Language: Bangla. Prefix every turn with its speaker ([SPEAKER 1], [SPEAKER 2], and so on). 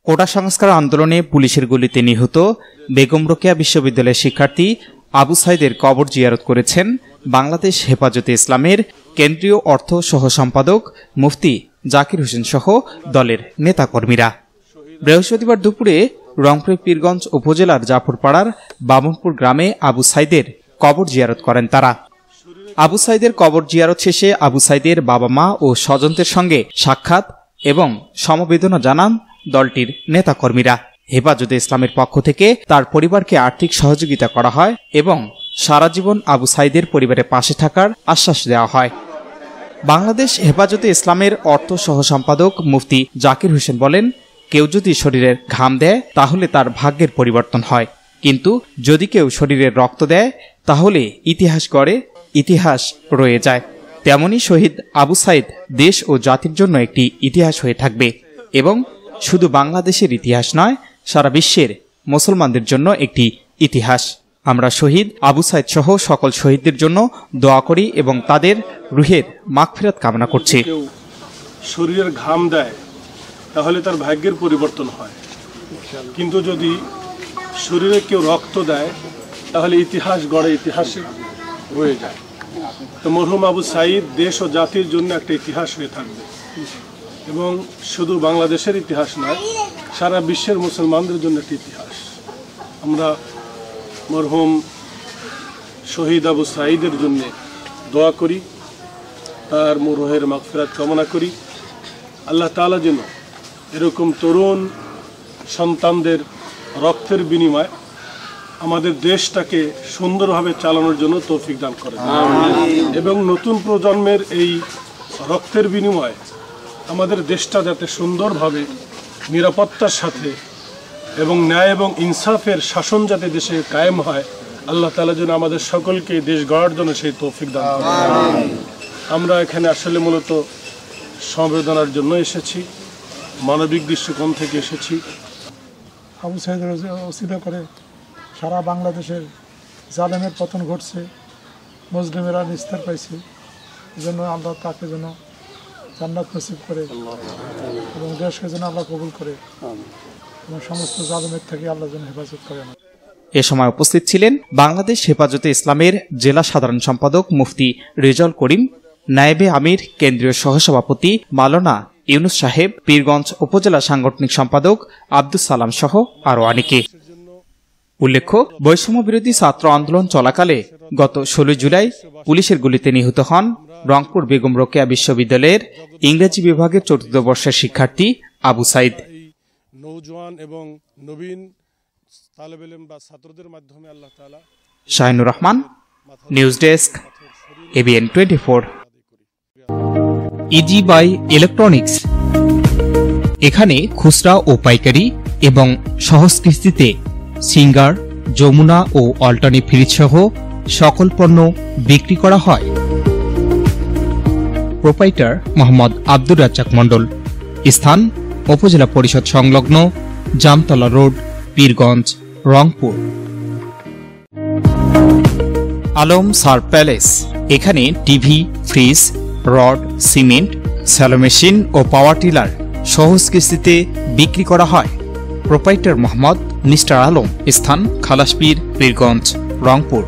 [SPEAKER 1] কোটা সংস্কার আন্দোলনে পুলিশের গুলিতে নিহত বেগম রোকেয়া বিশ্ববিদ্যালয়ের শিক্ষার্থী আবু সাইদের কবর জিয়ারত করেছেন বাংলাদেশ হেফাজতে ইসলামের কেন্দ্রীয় অর্থ সহ সম্পাদক মুফতি জাকির হোসেন সহ দলের নেতাকর্মীরা। বৃহস্পতিবার দুপুরে রংপুর পীরগঞ্জ উপজেলার জাফরপাড়ার বামনপুর গ্রামে আবু সাইদের কবর জিয়ারত করেন তারা। আবু সাইদের কবর জিয়ারত শেষে আবু সাইদের বাবা মা ও স্বজনদের সঙ্গে সাক্ষাৎ এবং সমবেদনা জানান দলটির নেতাকর্মীরা। হেফাজতে ইসলামের পক্ষ থেকে তার পরিবারকে আর্থিক সহযোগিতা করা হয় এবং সারা জীবন আবু সাইদের পরিবারের পাশে থাকার আশ্বাস দেওয়া হয়। বাংলাদেশ হেফাজতে ইসলামের অর্থ সহ সম্পাদক মুফতি জাকির হোসেন বলেন, কেউ যদি শরীরের ঘাম দেয় তাহলে তার ভাগ্যের পরিবর্তন হয়, কিন্তু যদি কেউ শরীরের রক্ত দেয় তাহলে ইতিহাস গড়ে, ইতিহাস রয়ে যায়। তেমনি শহীদ আবু সাইদ দেশ ও জাতির জন্য একটি ইতিহাস হয়ে থাকবে এবং শুধু বাংলাদেশের ইতিহাস নয়, সারা বিশ্বের মুসলমানদের জন্য একটি ইতিহাস। আমরা শহীদ আবু সাইদ সহ সকল শহীদদের জন্য দোয়া করি এবং তাদের রুহের মাগফিরাত কামনা করছি।
[SPEAKER 2] শরীরের ঘাম দেয় তাহলে তার ভাগ্যের পরিবর্তন হয়, কিন্তু যদি শরীরে কেউ রক্ত দেয় তাহলে ইতিহাস গড়ে, ইতিহাসে রয়ে যায়। তো মরহুম আবু সাইদ দেশ ও জাতির জন্য একটা ইতিহাস হয়ে থাকবে এবং শুধু বাংলাদেশের ইতিহাস নয়, সারা বিশ্বের মুসলমানদের জন্য একটি ইতিহাস। আমরা মরহুম শহীদ আবু সাইদের জন্য দোয়া করি, তার রুহের মাগফিরাত কামনা করি। আল্লাহ তাআলা যেন এরকম তরুণ সন্তানদের রক্তের বিনিময়ে আমাদের দেশটাকে সুন্দরভাবে চালানোর জন্য তৌফিক দান করেন এবং নতুন প্রজন্মের এই রক্তের বিনিময়ে আমাদের দেশটা যাতে সুন্দরভাবে নিরাপত্তার সাথে এবং ন্যায় এবং ইনসাফের শাসন যাতে দেশে কায়েম হয়, আল্লাহ তাআলা যেন আমাদের সকলকে দেশ গড়ার জন্য সেই তৌফিক দান করেন। আমরা এখানে আসলে মূলত সমবেদনার জন্য এসেছি, মানবিক দৃষ্টিকোণ থেকে এসেছি।
[SPEAKER 3] আবু সাইদের ওসিলা করে সারা বাংলাদেশের জালেমের পতন ঘটছে, মুসলিমেরা নিস্তার পাইছে। এই জন্য আল্লাহ তাকে যেন জান্নাত নসিব করে এবং দেশকে যেন আল্লাহ কবুল করে এবং সমস্ত জালেমের থেকে আল্লাহ যেন হেফাজত করেন।
[SPEAKER 1] এ সময় উপস্থিত ছিলেন বাংলাদেশ হেফাজতে ইসলামের জেলা সাধারণ সম্পাদক মুফতি রেজাউল করিম, নায়েবে আমির কেন্দ্রীয় সহসভাপতি মাওলানা ইউনুস সাহেব, পীরগঞ্জ উপজেলা সাংগঠনিক সম্পাদক আব্দুস সালাম সহ আরো অনেকে। উল্লেখ্য, বৈষম্য বিরোধী ছাত্র আন্দোলন চলাকালে গত 16 জুলাই পুলিশের গুলিতে নিহত হন রংপুর বেগম রোকেয়া বিশ্ববিদ্যালয়ের ইংরেজি বিভাগের 4র্থ বর্ষের শিক্ষার্থী আবু সাইদ।
[SPEAKER 2] নওজোয়ান এবং নবীন তালেবে ইলম বা ছাত্রদের মাধ্যমে আল্লাহ তাআলা।
[SPEAKER 1] Shahinur Rahman, news desk, ABN 24। Easy buy electronics, এখানে খুচরা ও পাইকারি এবং সহজ কিস্তিতে সিঙ্গার, যমুনা ও অল্টারনি ফ্রিজ সহ সকল পণ্য বিক্রি করা হয়। প্রোপাইটার মোহাম্মদ আব্দুর রাজ্জাক মণ্ডল। স্থান উপজেলা পরিষদ সংলগ্ন জামতলা রোড, পীরগঞ্জ, রংপুর। আলম সার প্যালেস, এখানে TV, fridge, rod, cement, shallow machine ও পাওয়ার টিলার সহজ কিস্তিতে বিক্রি করা হয়। Proprietor Mohammad mister Alam. স্থান খালাসপীর, পীরগঞ্জ, রংপুর।